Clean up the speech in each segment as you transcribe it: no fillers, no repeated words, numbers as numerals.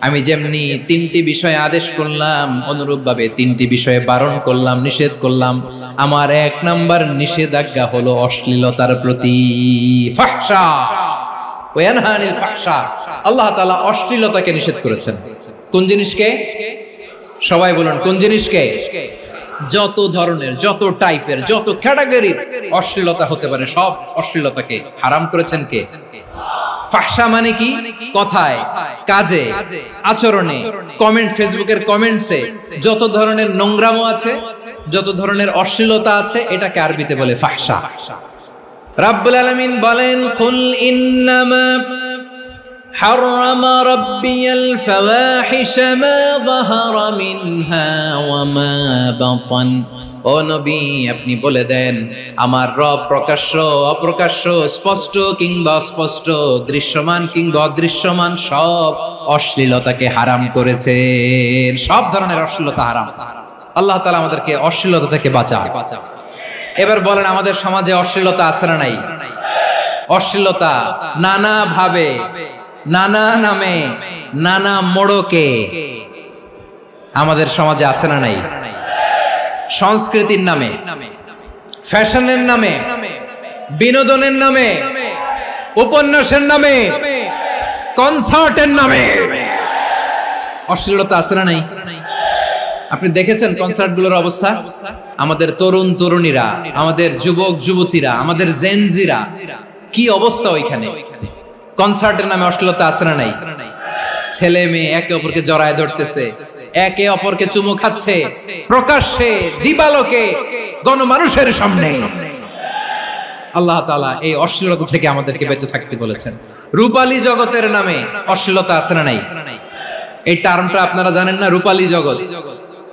আমি যেমনি তিনটি বিষয়ে আদেশ করলাম, অনুরূপভাবে তিনটি বিষয়ে বারণ করলাম, নিষেধ করলাম। আমার এক নাম্বার নিষেধাজ্ঞা হলো অশ্লীলতার প্রতি। ফাহশা ওয়া ইয়ানহা আনিল ফাহশা, আল্লাহ তাআলা অশ্লীলতাকে নিষেধ করেছেন। কোন জিনিসকে? সবাই বলুন, কোন জিনিসকে? যত ধরনের, যত টাইপের, যত ক্যাটাগরির অশ্লীলতা হতে পারে, সব অশ্লীলতাকে হারাম করেছেন কে? ফাহশা মানে কি? কথায়, কাজে, আচরণে, কমেন্ট, ফেসবুকের কমেন্টসে যত ধরনের নোংরামো আছে, যত ধরনের অশ্লীলতা আছে, এটাকে আরবিতে বলে ফাহশা। রাব্বুল আলামিন বলেন, কুল ইন্নামা حرم ربي الفواحش ما ظهر منها وما بطن। ও নবী, আপনি বলে দেন, আমার রব প্রকাশ্য অপ্রকাশ্য, স্পষ্ট কিংবা অস্পষ্ট, দৃশ্যমান কিংবা অদৃশ্যমান সব অশ্লীলতাকে হারাম করেছেন। সব ধরনের অশ্লীলতা হারাম। আল্লাহ তাআলা আমাদেরকে অশ্লীলতা থেকে বাঁচান। এবার বলেন, আমাদের সমাজে অশ্লীলতা আছে না নাই? অশ্লীলতা নানা ভাবে, নানা নামে, নানা মোড়কে আমাদের সমাজে আছে না নাই? সংস্কৃতির নামে, ফ্যাশনের নামে, বিনোদনের নামে, উপন্যাসের নামে, কনসার্টের নামে অশ্লীলতা আছে না নাই? আপনি দেখেছেন কনসার্টগুলোর অবস্থা? আমাদের তরুণ তরুণীরা, আমাদের যুবক যুবতীরা, আমাদের জেনজিরা, কি অবস্থা ওইখানে? কনসার্টের নামে অশ্লীলতা আছে না নাই? ছেলে মেয়ে একে অপরকে জড়ায় ধরতেছে, একে অপরকে চুমু খাচ্ছে, প্রকাশ্যে, দিবালোকে, গণমানুষের সামনে। আল্লাহ তাআলা এই অশ্লীলতা থেকে আমাদেরকে বেঁচে থাকতে বলেছেন। রূপালী জগতের নামে অশ্লীলতা আছে না নাই? এই টার্মটা আপনারা জানেন না? রূপালী জগৎ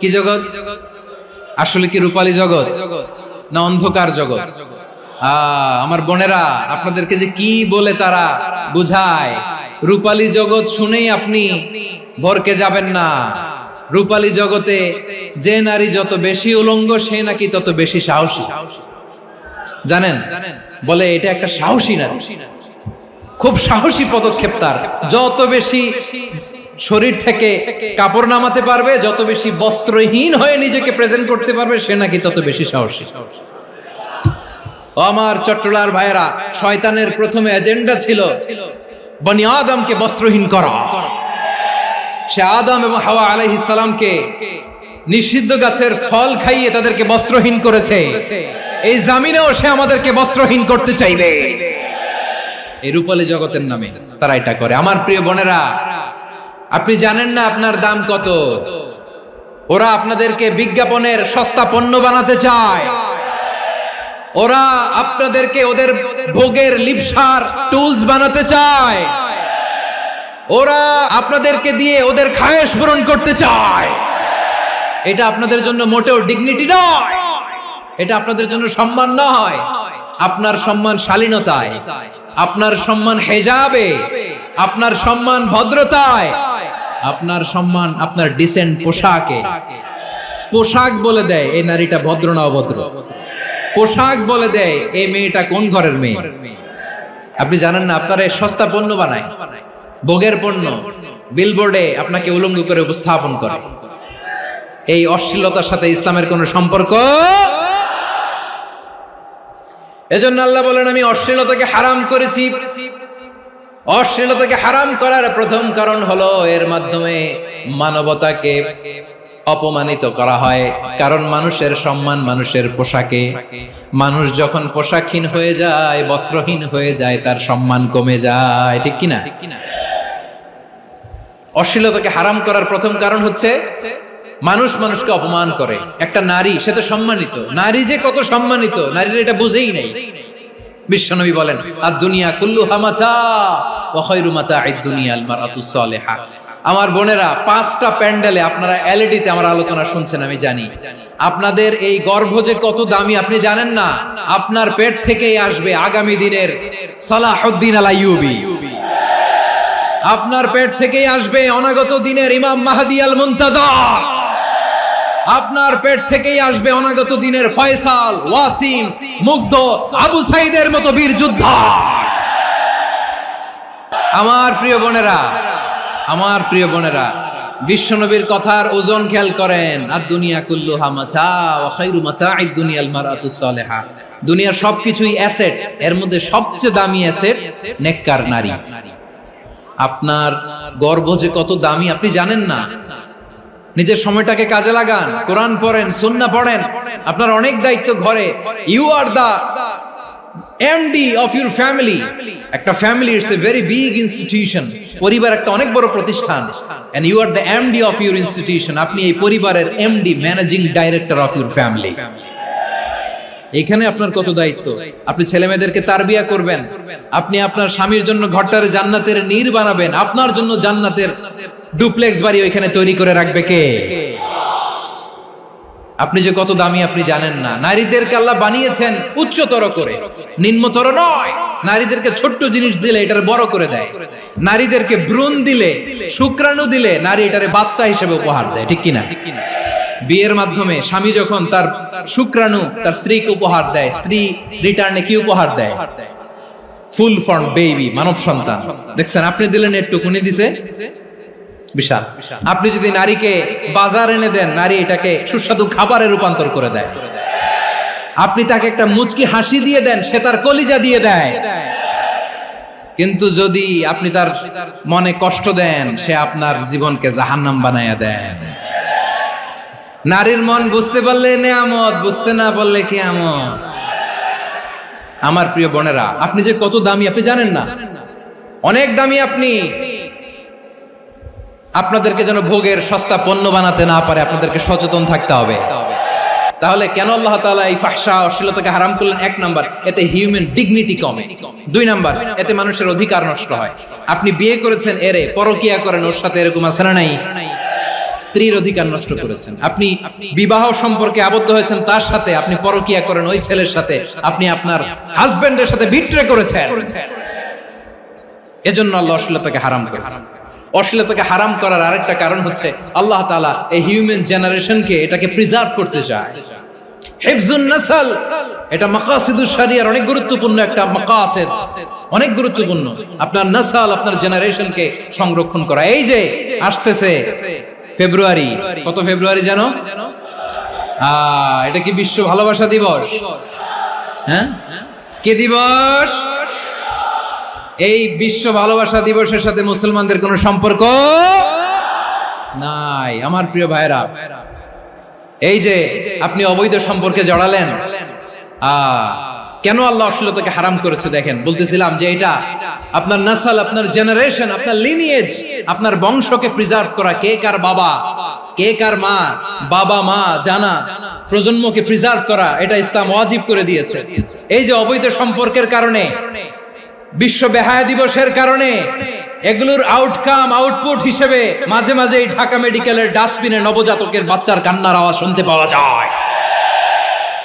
কি জগৎ? আসলে কি রূপালী জগৎ না অন্ধকার জগৎ? আমার বোনেরা, আপনাদেরকে যে কি বলে তারা বুঝায়, রূপালী জগৎ শুনেই আপনি ভরকে যাবেন না। রূপালী জগতে যে নারী যত বেশি উলঙ্গ, সে নাকি তত বেশি সাহসী। জানেন? বলে এটা একটা সাহসী নারী, খুব সাহসী পদক্ষেপ তার। যত বেশি শরীর থেকে কাপড় নামাতে পারবে, যত বেশি বস্ত্রহীন হয়ে নিজেকে প্রেজেন্ট করতে পারবে, সে নাকি তত বেশি সাহসী। আমার চট্টলার ভাইয়েরা, শয়তানের প্রথমে এজেন্ডা ছিল বনি আদমকে বস্ত্রহীন করা। সে আদম এবং হাওয়া আলাইহিস সালামকে নিষিদ্ধ গাছের ফল খাইয়ে তাদেরকে বস্ত্রহীন করেছে। এই জামিনেও সে আমাদেরকে বস্ত্রহীন করতে চাইবে। এই রূপালী জগতের নামে তারা এটা করে। আমার প্রিয় বোনেরা, আপনি জানেন না আপনার দাম কত? ওরা আপনাদেরকে বিজ্ঞাপনের সস্তা পণ্য বানাতে চায়। ওরা আপনাদেরকে ওদের ভোগের লিপসার টুলস বানাতে চায়। ওরা আপনাদেরকে দিয়ে ওদের খায়েশ পূরণ করতে চায়। এটা আপনাদের জন্য মোটেও ডিগনিটি নয়, এটা আপনাদের জন্য সম্মান নয়। আপনার সম্মান শালীনতায়, আপনার সম্মান হেজাবে, আপনার সম্মান ভদ্রতায়, আপনার সম্মান আপনার ডিসেন্ট পোশাকে। পোশাক বলে দেয় এই নারীটা ভদ্র না অভদ্র। পোশাক বলে দেয় এই মেয়েটা কোন ঘরের মেয়ে। আপনি জানেন না? আপনারা সস্তা পণ্য বানায়, ভোগের পণ্য, বিলবোর্ডে আপনাকে উলঙ্গ করে উপস্থাপন করে। এই অশ্লীলতার সাথে ইসলামের কোন সম্পর্ক? এজন্য আল্লাহ বলেন, আমি অশ্লীলতাকে হারাম করেছি। অশ্লীলতাকে হারাম করার প্রথম কারণ হলো এর মাধ্যমে মানবতাকে অপমানিত করা হয়। কারণ মানুষের সম্মান মানুষের পোশাকে। মানুষ যখন পোশাকহীন হয়ে যায়, বস্ত্রহীন হয়ে যায়, তার সম্মান কমে যায়। ঠিক কিনা? অশ্লীলতাকে হারাম করার প্রথম কারণ হচ্ছে মানুষ মানুষকে অপমান করে। একটা নারী, সে তো সম্মানিত। নারী যে কত সম্মানিত, নারীরা এটা বুঝেই নাই। বিশ্বনবী বলেন, আদ-দুনিয়া কুল্লুহা মাতা ওয়া খায়রু মাতা'আদ দুনিয়া আল মারআতুস সালিহা। আমার বোনেরা, 5টা প্যান্ডেলে আপনারা এলইডিতে আমার আলোচনা শুনছেন, আমি জানি। আপনাদের এই গর্ভ যে কত দামি আপনি জানেন না। আপনার পেট থেকেই আসবে আগামী দিনের সালাহুদ্দিন আল আইয়ুবী। আপনার পেট থেকেই আসবে অনাগত দিনের ইমাম মাহদী আল মুনতাযর। আপনার পেট থেকেই আসবে অনাগত দিনের ফয়সাল, ওয়াসিম, মুগ্ধ, আবু সাইদের মতো বীর যোদ্ধা। আমার প্রিয় বোনেরা, আমার প্রিয় বোনেরা, বিশ্বনবীর কথার ওজন খেয়াল করেন। আর দুনিয়া কুল্লুহা মাতা ওয়া খায়রু মাতা'আদ দুনিয়াল মারআতুস সালিহা। দুনিয়ার সবকিছুই অ্যাসেট, এর মধ্যে সবচেয়ে দামি অ্যাসেট নেককার নারী। আপনার গর্ভ যে কত দামি আপনি জানেন না। নিজের সময়টাকে কাজে লাগান, কোরআন পড়েন, সুন্নাহ পড়েন। আপনার অনেক দায়িত্ব ঘরে। You are the MD of your family. একটা family it's a very big institution. পরিবার একটা অনেক বড় প্রতিষ্ঠান। And you are the MD of your institution. আপনি এই পরিবারের MD, managing director of your family. এখানে আপনার কত দায়িত্ব। আপনি ছেলে মেয়েদেরকে তারবিয়া করবেন, আপনি আপনার স্বামীর জন্য ঘরটার জান্নাতের নীর বানাবেন, আপনার জন্য জান্নাতের ডুপ্লেক্স বাড়ি ওইখানে তৈরি করে রাখবে কে? আপনি যে কত দামি আপনি জানেন না। নারীদেরকে আল্লাহ বানিয়েছেন উচ্চতর করে, নিম্নতর নয়। নারীদেরকে ছোট্ট জিনিস দিলে এটারে বড় করে দেয়। নারীদেরকে ভ্রূণ দিলে, শুক্রাণু দিলে নারী এটারে বাচ্চা হিসেবে উপহার দেয়, ঠিক কিনা? বিয়ের মাধ্যমে স্বামী যখন তার শুক্রাণু তার স্ত্রীকে উপহার দেয়, স্ত্রী রিটার্নে কি উপহার দেয়? ফুল ফর্ম বেবি, মানব সন্তান। দেখছেন, আপনি দিলেন একটুকুনি, দিছে বিশাল। আপনি যদি নারীকে বাজার এনে দেন, নারী এটাকে সুস্বাদু খাবারে রূপান্তর করে দেয়। আপনি তাকে একটা মুচকি হাসি দিয়ে দেন, সে তার কলিজা দিয়ে দেয়। কিন্তু যদি আপনি তার মনে কষ্ট দেন, সে আপনার জীবনকে জাহান্নাম বানায়া দেন। নারীর মন বুঝতে পারলে নেয়ামত, বুঝতে না পারলে কিয়ামত। আমার প্রিয় বোনেরা, আপনি যে কত দামি আপনি জানেন না। অনেক দামি আপনি। আপনাদেরকে যেন ভোগের সস্তা পণ্য বানাতে না পারে, আপনাদেরকে সচেতন থাকতে হবে। তাহলে কেন আল্লাহ তাআলা এই ফাহশা, অশ্লীলতাকে হারাম করলেন? এক নাম্বার, এতে হিউম্যান ডিগনিটি কমে। দুই নাম্বার, এতে মানুষের অধিকার নষ্ট হয়। আপনি বিয়ে করেছেন, এরে পরকিয়া করেন, ওর সাথে এরকম আছে না নাই? স্ত্রীর অধিকার নষ্ট করেছেন। আপনি বিবাহ সম্পর্কে আবদ্ধ হয়েছেন, তার সাথে আপনি পরকিয়া করেন ওই ছেলের সাথে, আপনি আপনার হাজবেন্ডের সাথে বিট্রে করেছেন। এজন্য আল্লাহ অশ্লীলতাকে হারাম করেছেন। অশ্লীলতাকে হারাম করার আরেকটা কারণ হচ্ছে আল্লাহ তাআলা এই হিউম্যান জেনারেশনকে এটাকে প্রিজার্ভ করতে চায়। হিফজুন নাসল, এটা মাকাসিদুশ শরিয়ার অনেক গুরুত্বপূর্ণ একটা মাকাসিদ, অনেক গুরুত্বপূর্ণ। আপনার নাসল, আপনার জেনারেশনকে সংরক্ষণ করা। এই যে আসতেছে ফেব্রুয়ারি, কত ফেব্রুয়ারি জানো? এটা কি বিশ্ব ভালোবাসা দিবস? হ্যাঁ, কি দিবস? এই বিশ্ব ভালোবাসা দিবসের সাথে মুসলমানদের কোনো সম্পর্ক নাই। আমার প্রিয় ভাইরা, এই যে আপনি অবৈধ সম্পর্কে জড়ালেন, কেন আল্লাহ অশ্লীলতাকে হারাম করেছে দেখেন। বলতেছিলাম যে এটা আপনার নাসল, আপনার জেনারেশন, আপনার লিনিয়েজ, আপনার বংশকে প্রিজার্ভ করা। কে কার বাবা, কে কার মা, বাবা মা জানা, প্রজন্মকে প্রিজার্ভ করা, এটা ইসলাম ওয়াজিব করে দিয়েছে। এই যে অবৈধ সম্পর্কের কারণে, বিশ্ব বেহায়া দিবসের কারণে, এগুলোর আউটকাম, আউটপুট হিসেবে মাঝে মাঝে ঢাকা মেডিকেলের ডাস্টবিনে নবজাতকের বাচ্চার কান্নার আওয়াজ শুনতে পাওয়া যায়।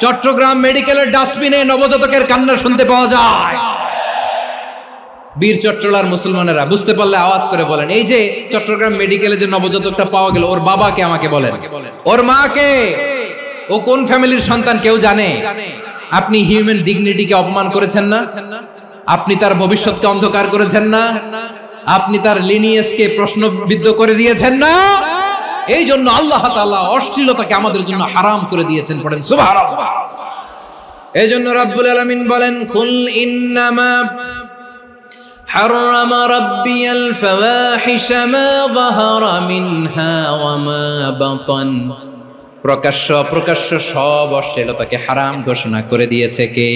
চট্টগ্রাম মেডিকেলের ডাস্টবিনে নবজাতকের কান্না শুনতে পাওয়া যায়। বীর চট্টলার মুসলমানেরা বুঝতে পারলে আওয়াজ করে বলেন, এই যে চট্টগ্রাম মেডিকেলে যে নবজাতকটা পাওয়া গেল, ওর বাবাকে আমাকে বলেন, ওর মাকে, ও কোন ফ্যামিলির সন্তান কেউ জানে? আপনি হিউম্যান ডিগনিটিকে অপমান করেছেন না? আপনি তার ভবিষ্যৎকে অন্ধকার করেছেন না? আপনি তার লিনিয়েজকে প্রশ্নবিদ্ধ করে দিয়েছেন না? এই জন্য আল্লাহ তাআলা অশ্লীলতাকে আমাদের জন্য হারাম করে দিয়েছেন। পড়েন সুবহানাল্লাহ। এই জন্য রাব্বুল আলামিন বলেন, কুল ইন্নামা হারামা রাব্বিয়াল ফাওয়াহিশা মা যাহারা মিনহা ওয়া মা বাতান। প্রকাশ্য অপ্রকাশ্য সব অশ্লীলতাকে হারাম ঘোষণা করে দিয়েছে কে?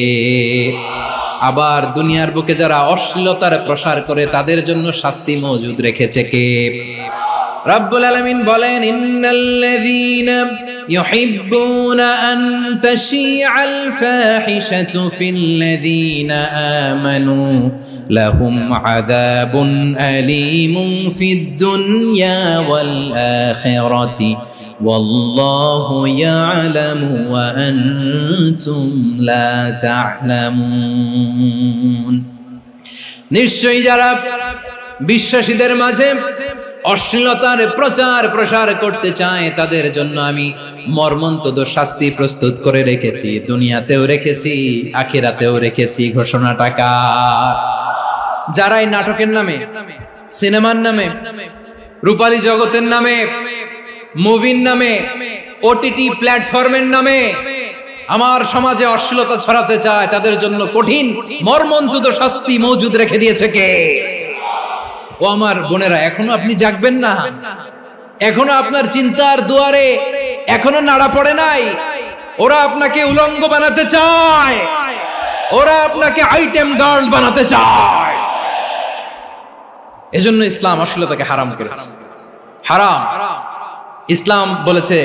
আবার দুনিয়ার বুকে যারা অশ্লীলতার প্রসার করে তাদের জন্য শাস্তি মজুদ রেখেছে কে? রব্বুল আলামিন বলেন, ইন্নাল্লাযীনা ইউহিব্বুনা আন তাশিআল ফাহিশাতু ফিল্লাযীনা আমানু লাহুম আযাবুন আলীমুন ফিদ দুনিয়া ওয়াল আখিরাতি ওয়াল্লাহু ইয়ালামু ওয়া আনতুম লা তা'লামুন। নিশ্চয়ই যারা বিশ্বাসীদের মাঝে অশ্লীলতার প্রচার প্রসার করতে চায় তাদের জন্য আমি মর্মন্তুদ শাস্তি প্রস্তুত করে রেখেছি, দুনিয়াতেও রেখেছি, আখিরাতেও রেখেছি। ঘোষণাটা কার? যারা এই নাটকের নামে, সিনেমার নামে, রূপালী জগতের নামে, মুভির নামে, ওটিটি প্ল্যাটফর্মের নামে আমার সমাজে অশ্লীলতা ছড়াতে চায়, তাদের জন্য কঠিন মর্মন্তুদ শাস্তি মজুদ রেখে দিয়েছে কে? ও আমার বোনেরা, এখনো আপনি জাগবেন না? এখনো আপনার চিন্তার দুয়ারে এখনো নাড়া পড়ে নাই? ওরা আপনাকে উলঙ্গ বানাতে চায়, ওরা আপনাকে আইটেম গার্ল বানাতে চায়। এজন্য ইসলাম অশ্লীলতাকে হারাম করেছে। হারাম। ইসলাম বলেছে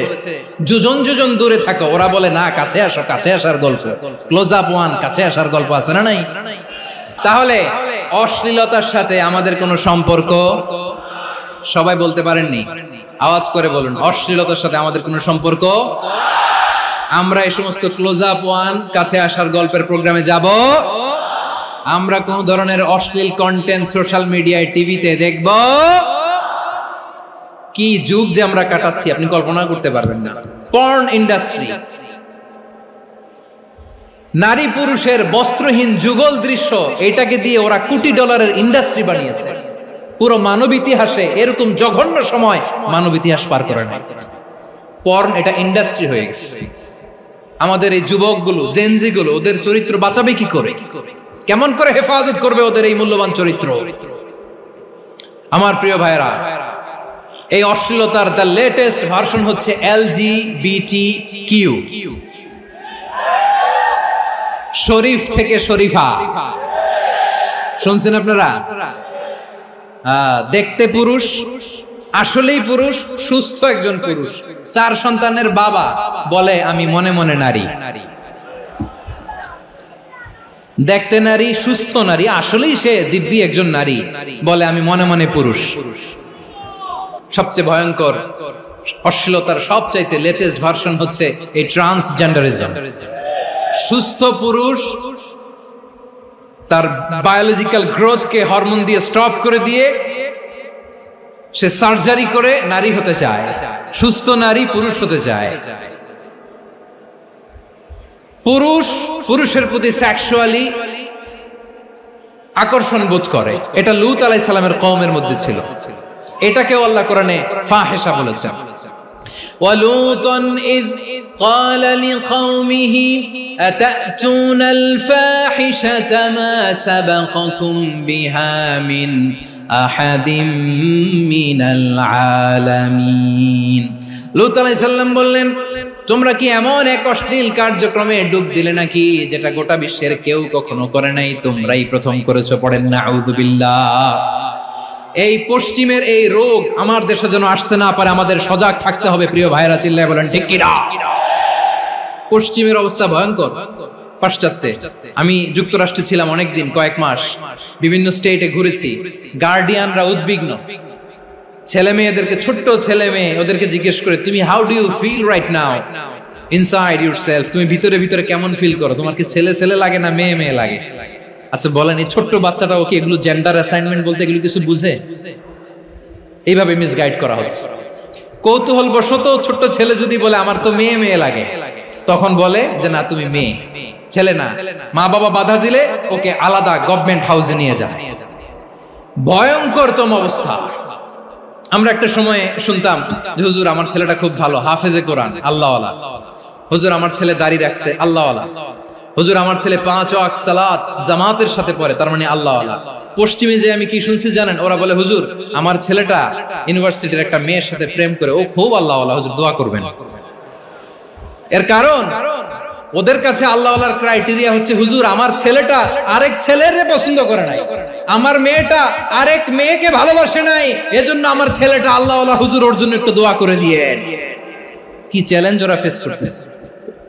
যোজন যোজন দূরে থাকো, ওরা বলে না কাছে আসো, কাছে আসার গল্প, ক্লোজ আপ ওয়ান, কাছে আসার গল্প আছে না নাই? তাহলে অশ্লীলতার সাথে আমাদের কোনো সম্পর্ক? সবাই বলতে পারেননি, আওয়াজ করে বলুন, অশ্লীলতার সাথে আমাদের কোনো সম্পর্ক? আমরা এই সমস্ত ক্লোজ আপ ওয়ান, কাছে আসার গল্পের প্রোগ্রামে যাব? আমরা কোন ধরনের অশ্লীল কন্টেন্ট সোশ্যাল মিডিয়ায়, টিভিতে দেখব? কি যুগ যে আমরা কাটাচ্ছি আপনি কল্পনা করতে পারবেন না। পর্ন ইন্ডাস্ট্রি, নারী পুরুষের বস্ত্রহীন যুগল দৃশ্য, এটাকে দিয়ে ওরা কোটি ডলারের ইন্ডাস্ট্রি বানিয়েছে। পুরো মানব ইতিহাসে এরকম জঘন্য সময় মানব ইতিহাস পার করে নাই। পর্ন এটা ইন্ডাস্ট্রি হয়ে গেছে। আমাদের এই যুবকগুলো, জেনজিগুলো, ওদের চরিত্র বাঁচাবে কি করে? কেমন করে হেফাজত করবে ওদের এই মূল্যবান চরিত্র? আমার প্রিয় ভাইরা, এই অশ্লীলতার দ্য লেটেস্ট ভার্সন হচ্ছে LGBTQ, শরীফ থেকে শরীফা। শুনছেন আপনারা? দেখতে পুরুষ, আসলেই পুরুষ, সুস্থ একজন পুরুষ, 4 সন্তানের বাবা, বলে আমি মনে মনে নারী। দেখতে নারী, সুস্থ নারী, আসলেই সে দিব্যি একজন নারী, বলে আমি মনে মনে পুরুষ। সবচেয়ে ভয়ঙ্কর অশ্লীলতার সবচাইতে লেটেস্ট ভার্সন হচ্ছে এই ট্রান্সজেন্ডারিজম। সুস্থ পুরুষ তার বায়োলজিক্যাল গ্রোথকে হরমোন দিয়ে স্টপ করে দিয়ে সে সার্জারি করে নারী হতে চায়। সুস্থ নারী পুরুষ হতে চায়। পুরুষ পুরুষের প্রতি সেক্সুয়ালি আকর্ষণ বোধ করে। এটা লূত আলাইহিস সালামের কওমের মধ্যে ছিল। এটাকেও আল্লাহ কোরআনে ফাহিশা বলেছেন। ওয়ালুতান ইয قال لقومه أتأتون الفاحشة ما سبقكم بها من أحد من العالمين। লূত আলাইহিস সালাম বললেন, তোমরা কি এমন এক অশ্লীল কার্যক্রমে ডুব দিলে নাকি যেটা গোটা বিশ্বের কেউ কখনো করে নাই, তোমরাই প্রথম করেছো? পড়েন নাউযুবিল্লাহ। এই পশ্চিমের এই রোগ আমার দেশে যেন আসতে না পারে, আমাদের সজাগ থাকতে হবে। প্রিয় ভাইরা, চিল্লায় বলেন ঠিক কিনা? পশ্চিমের অবস্থা ভয়ঙ্কর। পাশ্চাত্যে, আমি যুক্তরাষ্ট্রে ছিলাম অনেকদিন, কয়েক মাস, বিভিন্ন স্টেটে ঘুরেছি। গার্ডিয়ানরা উদ্বিগ্ন, ছেলে মেয়েদেরকে, ছোট্ট ছেলে মেয়ে, ওদেরকে জিজ্ঞেস করে, তুমি how do you feel right now inside yourself? তুমি ভিতরে ভিতরে কেমন ফিল করো? তোমার কি ছেলে ছেলে লাগে না মেয়ে মেয়ে লাগে? আচ্ছা বলেন, এই ছোট্ট বাচ্চাটা ওকে এগুলো জেন্ডার অ্যাসাইনমেন্ট বলতে এগুলো কিছু বুঝে? এইভাবে মিসগাইড করা হচ্ছে। কৌতূহল বশত ছোট্ট ছেলে যদি বলে আমার তো মেয়ে মেয়ে লাগে, তখন বলে যে না তুমি মেয়ে, ছেলে না। মা বাবা বাধা দিলে ওকে আলাদা গভর্নমেন্ট হাউসে নিয়ে যায়। ভয়ঙ্করতম অবস্থা। আমরা একটা সময় শুনতাম যে হুজুর আমার ছেলেটা খুব ভালো, হাফেজে কোরআন, আল্লাহওয়ালা। হুজুর আমার ছেলে দাড়ি রাখছে, আল্লাহওয়ালা। হুজুর আমার ছেলে 5 ওয়াক্ত সালাত জামাতের সাথে পড়ে, তার মানে আল্লাহওয়ালা। পশ্চিমে যে আমি কি শুনছি জানেন? ওরা বলে হুজুর আমার ছেলেটা ইউনিভার্সিটির একটা মেয়ের সাথে প্রেম করে, ও খুব আল্লাহওয়ালা, হুজুর দোয়া করবেন। এর কারণ ওদের কাছে আল্লাহওয়ালার ক্রাইটেরিয়া হচ্ছে হুজুর আমার ছেলেটা আরেক ছেলের পছন্দ করে নাই, আমার মেয়েটা আরেক মেয়েকে ভালোবাসে নাই, এজন্য আমার ছেলেটা আল্লাহওয়ালা, হুজুর ওর জন্য একটু দোয়া করে দিয়ে। কি চ্যালেঞ্জ ওরা ফেস করতেছে।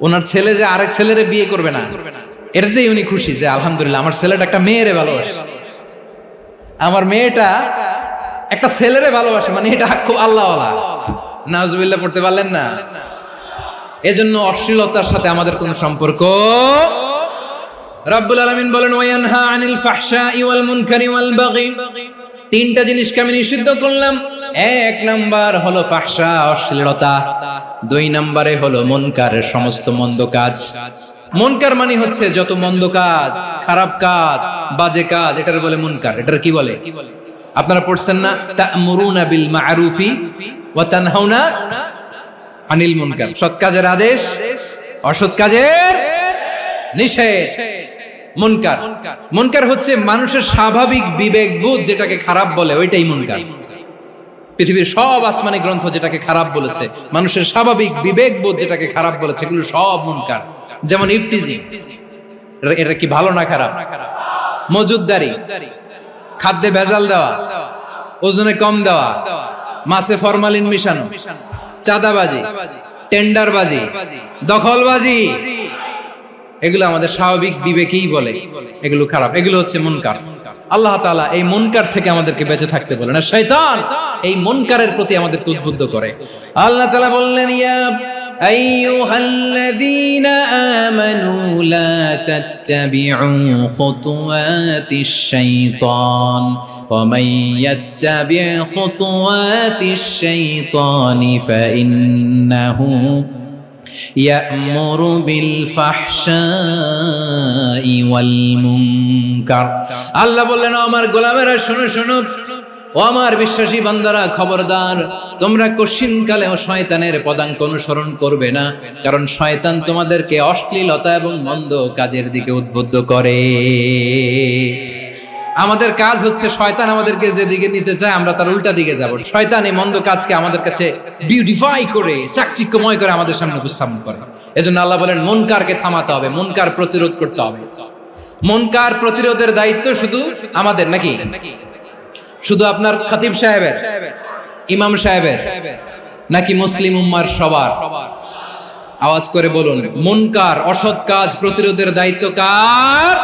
ওনার ছেলে যে আরেক ছেলেরে বিয়ে করবে না, এটাতেই উনি খুশি যে আলহামদুলিল্লাহ আমার ছেলেটা একটা মেয়েরে ভালোবাসে, আমার মেয়েটা একটা ছেলেরে ভালোবাসে, মানে এটা খুব আল্লাহওয়ালা। নাউজুবিল্লাহ পড়তে পারলেন না? এজন্য অশ্লীলতার সাথে আমাদের কোন সম্পর্ক। রব্বুল আলামিন বলেন ওয়ায়ানহা আনিল ফাহশাই ওয়াল মুনকারি ওয়াল বাগি, 3টা জিনিসকে আমি নিষিদ্ধ করলাম। এক নাম্বার হলো ফাহশা, অশ্লীলতা। দুই নাম্বারে হলো মুনকারের সমস্ত মন্দ কাজ। মুনকার মানে হচ্ছে যত মন্দ কাজ, খারাপ কাজ, বাজে কাজ, এটার বলে মুনকার। এটার কি বলে? আপনারা পড়ছেন না, তা'মুরুনা বিল মা'রুফি ওয়া তানহাউনা আনিল মুনকার। সৎ কাজের আদেশ, অসৎ কাজের নিষেধ। মুনকার, মুনকার হচ্ছে মানুষের স্বাভাবিক বিবেকবোধ যেটাকে খারাপ বলে, ওইটাই মুনকার। পৃথিবীর সব আসমানি গ্রন্থ যেটাকে খারাপ বলেছে, মানুষের স্বাভাবিক বিবেকবোধ যেটাকে খারাপ বলেছে, এগুলো সব মুনকার। যেমন ইফতিজিং, এটা কি ভালো না খারাপ? মজুদদারি, খাদ্যে ভেজাল দেওয়া, ওজনে কম দেওয়া, মাছে ফরমালিন মিশানো, চাঁদাবাজি, টেন্ডারবাজি, দখলবাজি, এগুলো আমাদের স্বাভাবিক বিবেকেই বলে এগুলো খারাপ, এগুলো হচ্ছে মুনকার। আল্লাহ তাআলা এই মুনকার থেকে আমাদেরকে বেঁচে থাকতে বলেন, আর শয়তান এই মুনকারের প্রতি আমাদেরকে উদ্বুদ্ধ করে। আল্লাহ তাআলা বললেন, ইয়া আইয়ুহাল্লাযীনা আমানু লা তাত্তাবিউ খুতুওয়াতিশ শাইতান ওয়া মান ইয়াত্তাবি' খুতুওয়াতিশ শাইতানি ফাইন্নাহু ইয়া'মুরু বিল ফাহশাই ওয়াল মুনকার। আল্লাহ বললেন, আমার গোলামেরা শোনো শোনো, ও আমার বিশ্বাসী বান্দারা খবরদার, তোমরা কশিনকালেও শয়তানের পদাঙ্ক অনুসরণ করবে না, কারণ শয়তান তোমাদেরকে অশ্লীলতা এবং মন্দ কাজের দিকে উদ্বুদ্ধ করে। আমাদের কাজ হচ্ছে শয়তান আমাদেরকে যেদিকে নিতে চায় আমরা তার উল্টা দিকে যাব। শয়তান এই মন্দ কাজকে আমাদের কাছে বিউটিফাই করে, চাকচিক্যময় করে আমাদের সামনে উপস্থাপন করে। এজন্য আল্লাহ বলেন, মুনকারকে থামাতে হবে, মুনকার প্রতিরোধ করতে হবে। মুনকার প্রতিরোধের দায়িত্ব শুধু আমাদের নাকি? শুধু আপনার খতিব সাহেবের, ইমাম সাহেবের, নাকি মুসলিম উম্মার সবার? আওয়াজ করে বলুন, মুনকার অসৎ কাজ প্রতিরোধের দায়িত্ব কার?